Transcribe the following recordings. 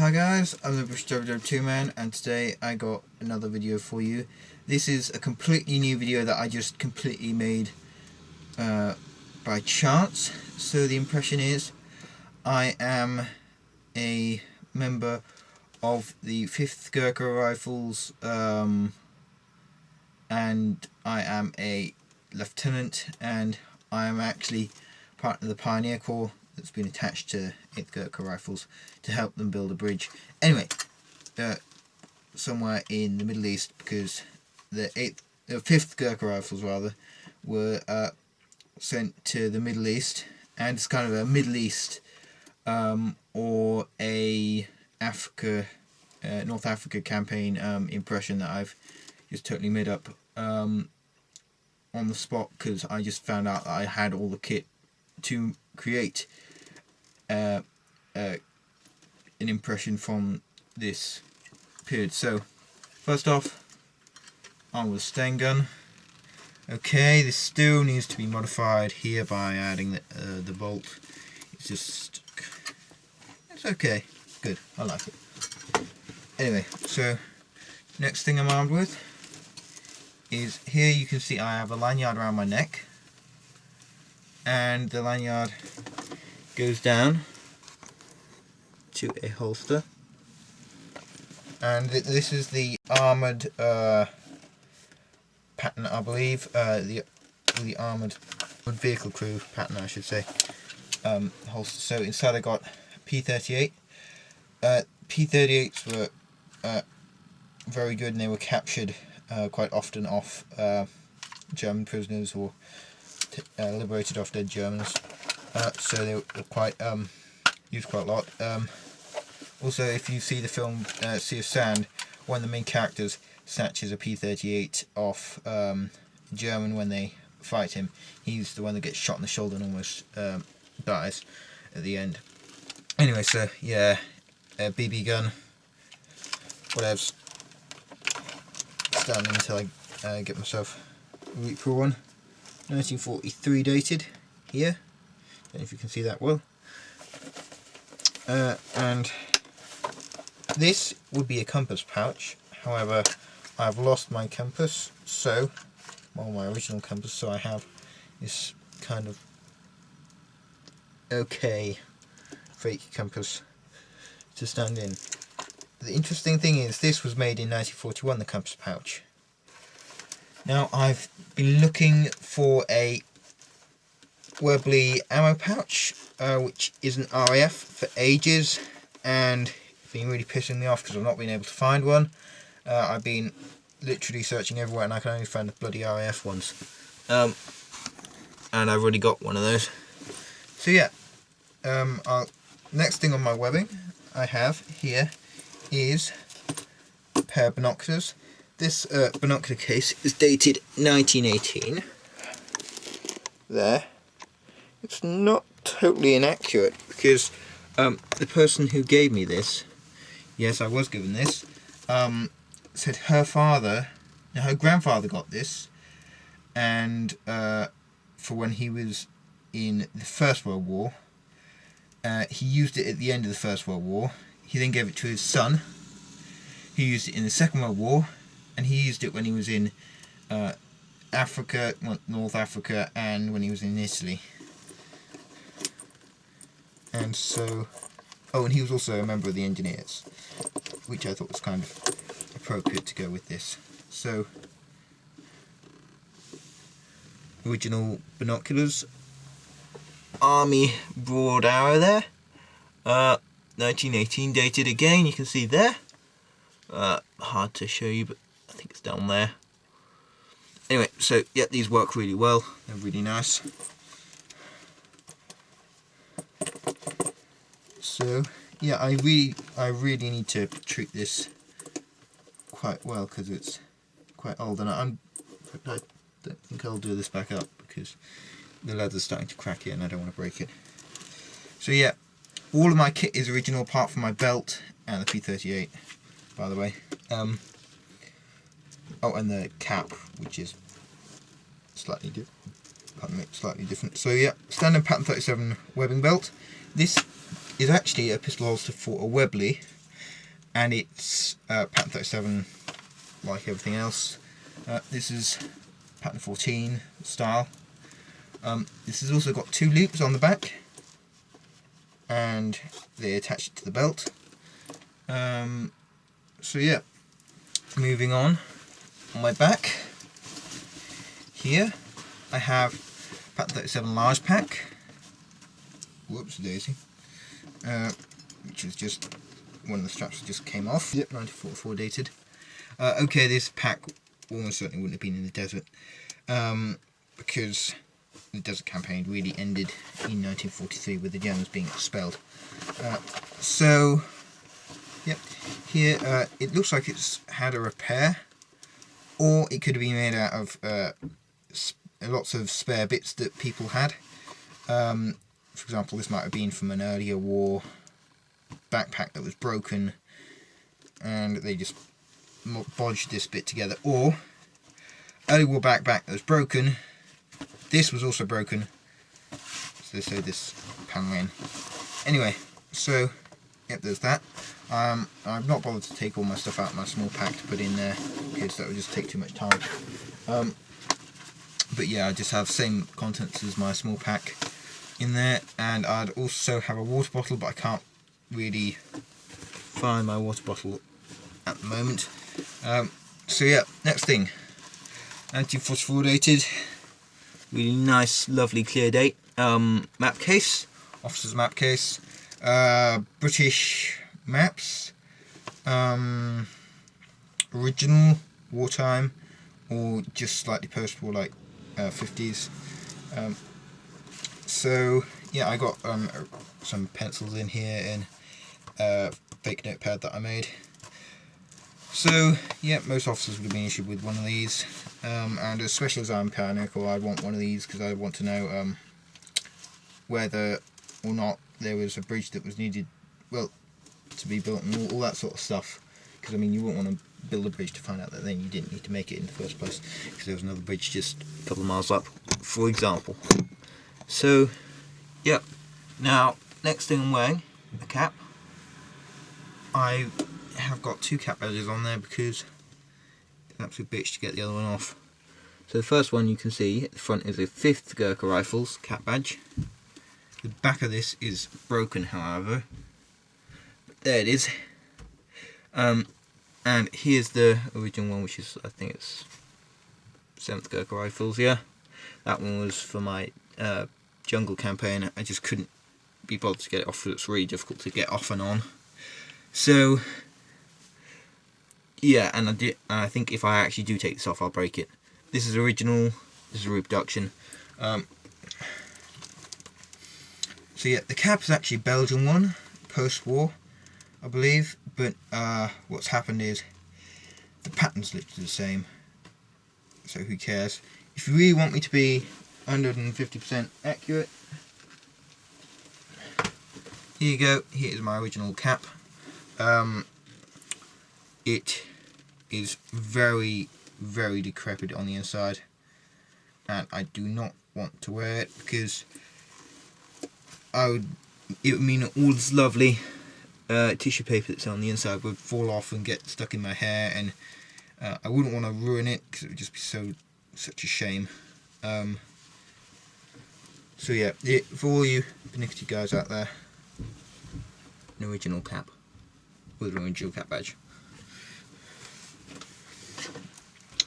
Hi guys, I'm the Bush 2 man, and today I got another video for you. This is a completely new video that I just completely made by chance. So the impression is, I am a member of the 5th Gurkha Rifles, and I am a lieutenant, and I am actually part of the Pioneer Corps that's been attached to 8th Gurkha Rifles to help them build a bridge. Anyway, somewhere in the Middle East, because the 5th Gurkha Rifles rather were sent to the Middle East, and it's kind of a Middle East or a Africa, North Africa campaign impression that I've just totally made up on the spot, because I just found out that I had all the kit to create an impression from this period. So first off, on with Stain gun. Okay, this still needs to be modified here by adding the bolt. It's okay, good, I like it. Anyway, so next thing I'm armed with is, here you can see I have a lanyard around my neck, and the lanyard goes down to a holster, and this is the armoured pattern, I believe, the armoured vehicle crew pattern, I should say, holster. So inside I got P38. P38s were very good, and they were captured quite often off German prisoners, or liberated off dead Germans, so they were quite used quite a lot. Also, if you see the film Sea of Sand, one of the main characters snatches a P38 off German when they fight him. He's the one that gets shot in the shoulder and almost dies at the end. Anyway, so yeah, BB gun, whatevs. Standing until I get myself a root for one. 1943 dated here. Don't know if you can see that well. And this would be a compass pouch. However, I've lost my compass, so, well, my original compass, so I have this kind of okay fake compass to stand in. The interesting thing is, this was made in 1941, the compass pouch. Now, I've been looking for a Webley ammo pouch, which is an RAF, for ages, and it's been really pissing me off because I've not been able to find one. I've been literally searching everywhere, and I can only find the bloody RAF ones. And I've already got one of those. So yeah, next thing on my webbing I have here is a pair of binoculars. This binocular case is dated 1918. There. It's not totally inaccurate, because the person who gave me this, yes, I was given this, said her grandfather got this, and for when he was in the First World War. He used it at the end of the First World War. He then gave it to his son, who used it in the Second World War, and he used it when he was in Africa, North Africa, and when he was in Italy. And so, oh, and he was also a member of the Engineers, which I thought was kind of appropriate to go with this. So, original binoculars, Army broad arrow there, 1918 dated again, you can see there. Hard to show you, but I think it's down there. Anyway, so yeah, these work really well, they're really nice. So yeah, I really need to treat this quite well, because it's quite old, and I don't think I'll do this back up because the leather's starting to crack it and I don't want to break it. So yeah, all of my kit is original apart from my belt and the P38, by the way. Oh, and the cap, which is slightly different. So yeah, standard pattern 37 webbing belt. This is actually a pistol holster for a Webley, and it's pattern 37 like everything else. This is pattern 14 style. This has also got 2 loops on the back, and they attach it to the belt. So yeah, moving on my back here I have pattern 37 large pack. Whoops daisy. Which is just one of the straps that just came off. Yep. 1944 dated. Okay, this pack almost certainly wouldn't have been in the desert, because the desert campaign really ended in 1943 with the Germans being expelled. So, yep, here it looks like it's had a repair, or it could have been made out of lots of spare bits that people had. For example, this might have been from an earlier war backpack that was broken, and they just bodged this bit together. Or early war backpack that was broken, this was also broken, so they sewed this panel in. Anyway, so yep, there's that. I've not bothered to take all my stuff out of my small pack to put in there, because that would just take too much time. But yeah, I just have same contents as my small pack in there, and I'd also have a water bottle, but I can't really find my water bottle at the moment. So yeah, next thing, anti-phosphorated, really nice, lovely clear date map case, officer's map case, British maps, original, wartime, or just slightly post-war, like 50s. So yeah, I got some pencils in here and a fake notepad that I made. So yeah, most officers would have been issued with one of these, and especially as I'm paranoid, I'd want one of these because I want to know whether or not there was a bridge that was needed, well, to be built, and all that sort of stuff. Because I mean, you wouldn't want to build a bridge to find out that then you didn't need to make it in the first place, because there was another bridge just a couple of miles up, for example. So yeah, now next thing I'm wearing, a cap. I have got 2 cap badges on there because it's an absolute bitch to get the other one off. So the first one you can see at the front is a 5th Gurkha Rifles cap badge. The back of this is broken, however. But there it is. And here's the original one, which is, I think it's 7th Gurkha Rifles, yeah. That one was for my jungle campaign. I just couldn't be bothered to get it off, because it's really difficult to get off and on. So yeah, and I think if I actually do take this off, I'll break it. This is original, this is a reproduction. So yeah, the cap is actually a Belgian one, post-war, I believe, but what's happened is the pattern's literally the same, so who cares. If you really want me to be 150% accurate, here you go, here is my original cap. It is very, very decrepit on the inside, and I do not want to wear it because it would mean that all this lovely tissue paper that's on the inside would fall off and get stuck in my hair, and I wouldn't want to ruin it because it would just be such a shame. So yeah, for all you pernickety guys out there, an original cap with an original cap badge.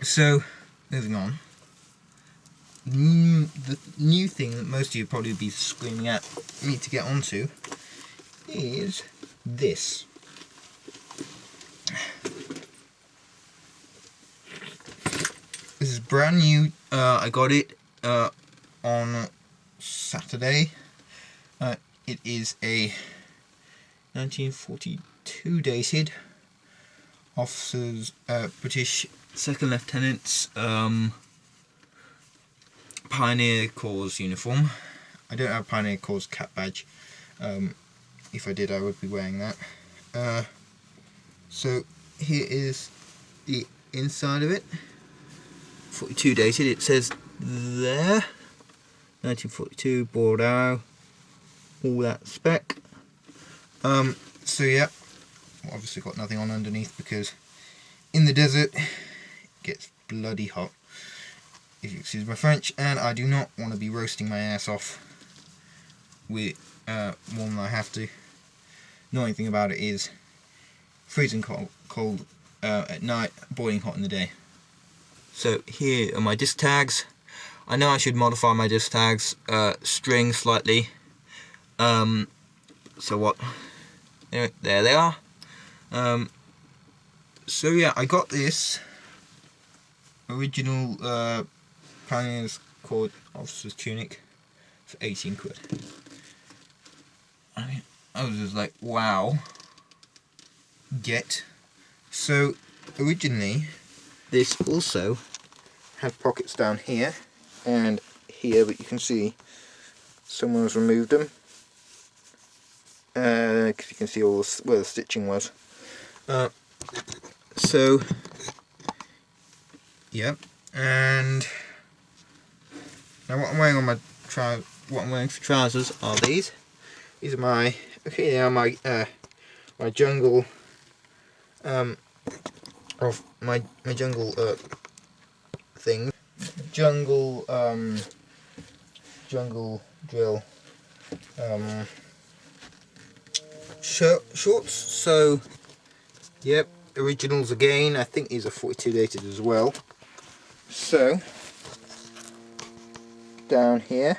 So moving on, the new thing that most of you probably be screaming at me to get onto is this. This is brand new. I got it on Saturday. It is a 1942 dated officers, British Second Lieutenant's Pioneer Corps uniform. I don't have Pioneer Corps cap badge. If I did, I would be wearing that. So here is the inside of it. 42 dated. It says there 1942 Bordeaux, all that spec. So yeah, obviously got nothing on underneath because in the desert it gets bloody hot, if you excuse my French, and I do not want to be roasting my ass off with more than I have to. Annoying thing about it is freezing cold at night, boiling hot in the day. So here are my disc tags. I know I should modify my disc tags, string slightly. So what? Anyway, there they are. So yeah, I got this original Pioneer's called Officer's Tunic for 18 quid. I was just like, wow. So originally this also had pockets down here and here, but you can see someone's removed them because you can see all where the stitching was. So yep, and now what I'm wearing on my for trousers are these. These are my my jungle of my jungle thing, jungle drill shorts. So yep, originals again. I think these are 42 dated as well. So down here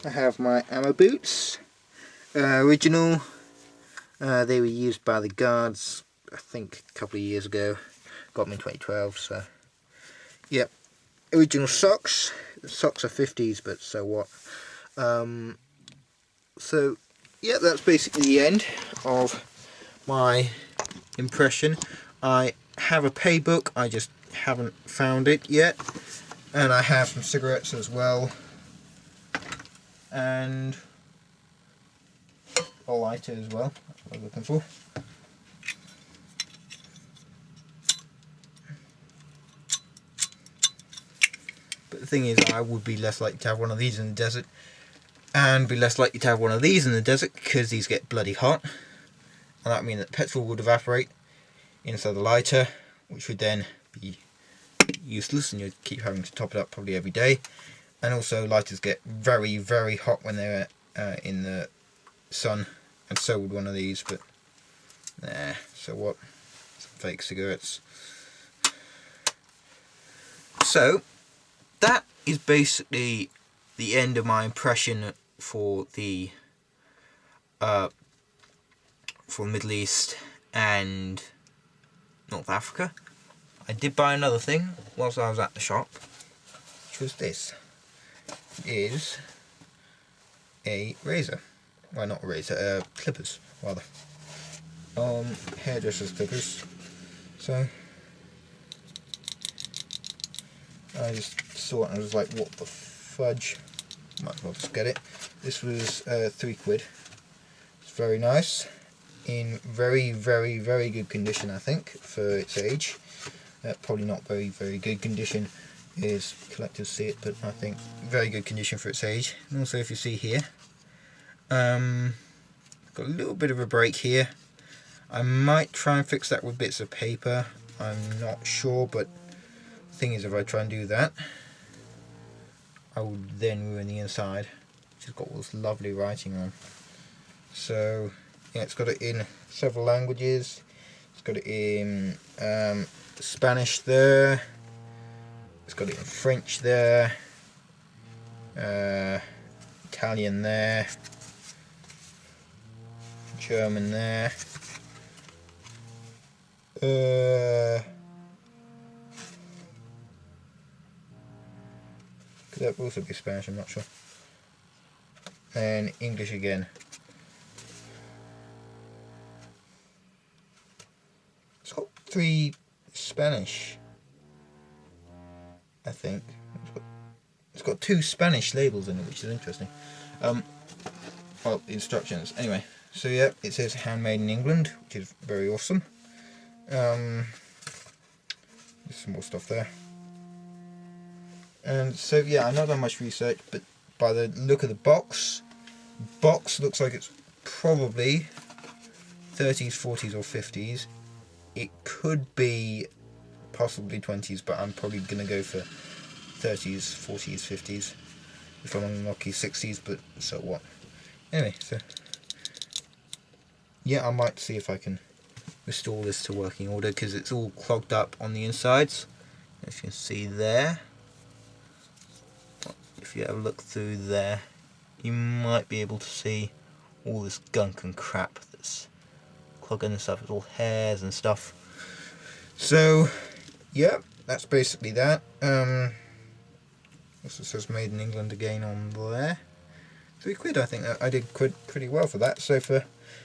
I have my ammo boots, original. They were used by the guards, I think, a couple of years ago. Got them in 2012. So yep, original socks. The socks are 50s, but so what. So yeah, that's basically the end of my impression. I have a pay book, I just haven't found it yet, and I have some cigarettes as well, and a lighter as well. That's what I was looking for. But the thing is, I would be less likely to have one of these in the desert, and be less likely to have one of these in the desert because these get bloody hot, and that would mean that petrol would evaporate inside the lighter, which would then be useless, and you'd keep having to top it up probably every day. And also lighters get very, very hot when they're in the sun, and so would one of these. But nah, so what? Some fake cigarettes. So that is basically the end of my impression for the Middle East and North Africa. I did buy another thing whilst I was at the shop, which was this. It is a razor. Well, not a razor, clippers, rather. Hairdresser's clippers. So I just saw it and I was like, what the fudge? Might as well just get it. This was £3. It's very nice. In very, very, very good condition, I think, for its age. Probably not very, very good condition is collectors see it, but I think very good condition for its age. And also, if you see here, got a little bit of a break here. I might try and fix that with bits of paper. I'm not sure, but the thing is, if I try and do that, I would then ruin the inside, which has got all this lovely writing on. So yeah, it's got it in several languages. It's got it in Spanish there. It's got it in French there. Italian there. German there. Could that also be Spanish? I'm not sure. And English again. It's got 3 Spanish, I think. It's got 2 Spanish labels in it, which is interesting. Well, the instructions. Anyway, so yeah, it says handmade in England, which is very awesome. There's some more stuff there. And so yeah, I've not done much research, but by the look of the box looks like it's probably 30s, 40s or 50s. It could be possibly 20s, but I'm probably going to go for 30s, 40s, 50s. If I'm unlucky, 60s, but so what. Anyway, so yeah, I might see if I can restore this to working order, because it's all clogged up on the insides. If you can see there, if you have a look through there, you might be able to see all this gunk and crap that's clogging this up with all hairs and stuff. So yeah, that's basically that. Also says made in England again on there. £3, I think that I did pretty well for that. So for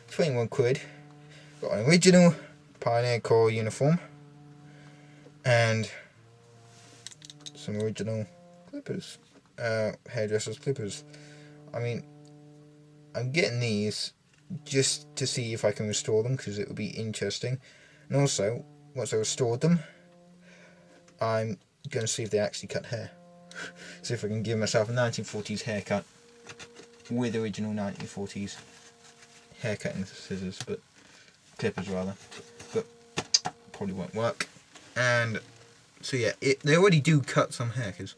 21 quid, got an original Pioneer Corps uniform and some original clippers, hairdressers clippers. I mean, I'm getting these just to see if I can restore them, because it would be interesting. And also, once I restored them, I'm going to see if they actually cut hair. See if I can give myself a 1940s haircut with original 1940s haircutting scissors, but clippers rather, but probably won't work. And so yeah, they already do cut some hair, because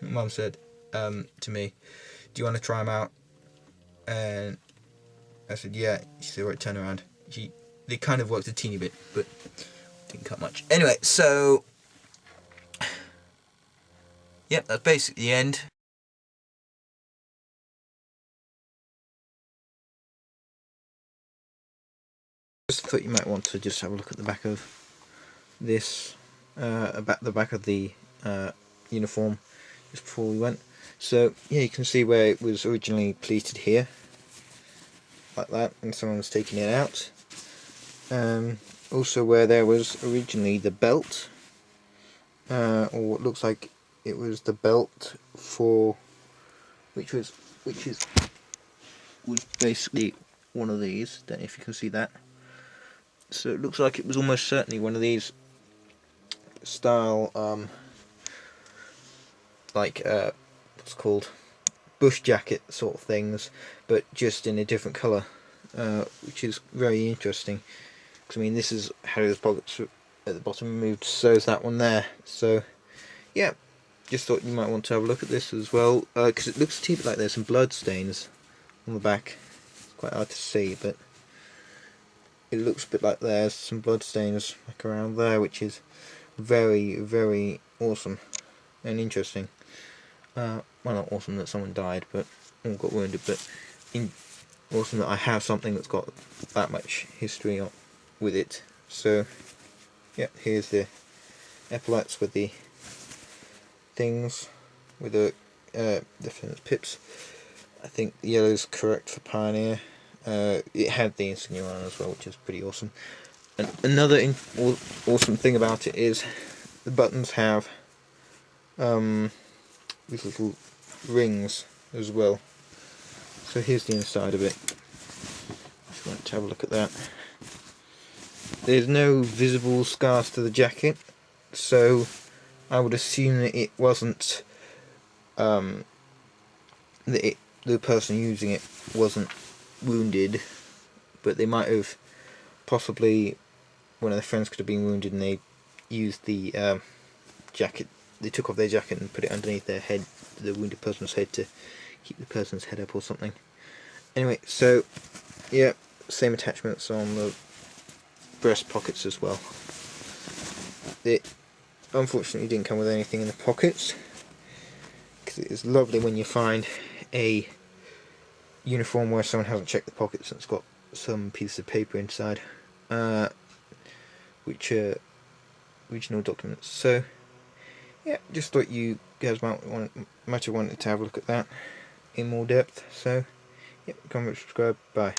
Mum said to me, do you want to try them out? And I said yeah. She said right, turn around. They kind of worked a teeny bit, but didn't cut much. Anyway, so yep, that's basically the end. Just thought you might want to just have a look at the back of this, about the back of the uniform just before we went. So yeah, you can see where it was originally pleated here, like that, and someone was taking it out. Also where there was originally the belt, or what looks like it was the belt for, which was basically one of these. Don't know if you can see that. So it looks like it was almost certainly one of these style, like what's called bush jacket sort of things, but just in a different colour, which is very interesting. Because I mean, this is how those pockets at the bottom removed, so is that one there. So yeah, just thought you might want to have a look at this as well, because it looks a bit like there's some blood stains on the back. It's quite hard to see, but it looks a bit like there's some blood stains like around there, which is very, very awesome and interesting. Well, not awesome that someone died, but or got wounded, but awesome that I have something that's got that much history with it. So yeah, here's the epaulets with the things, with the different pips. I think the yellow's correct for Pioneer. It had the insignia on as well, which is pretty awesome. And another awesome thing about it is the buttons have these little rings as well. So here's the inside of it, if you want to have a look at that. There's no visible scars to the jacket, so I would assume that it wasn't the person using it wasn't wounded, but they might have possibly, one of their friends could have been wounded and they used the jacket, they took off their jacket and put it underneath their head, the wounded person's head, to keep the person's head up or something. Anyway, so yeah, same attachments on the breast pockets as well. It unfortunately didn't come with anything in the pockets, because it is lovely when you find a uniform where someone hasn't checked the pockets and it's got some piece of paper inside, which are original documents. So yeah, just thought you guys might have wanted to have a look at that in more depth. So yeah, comment, subscribe, bye.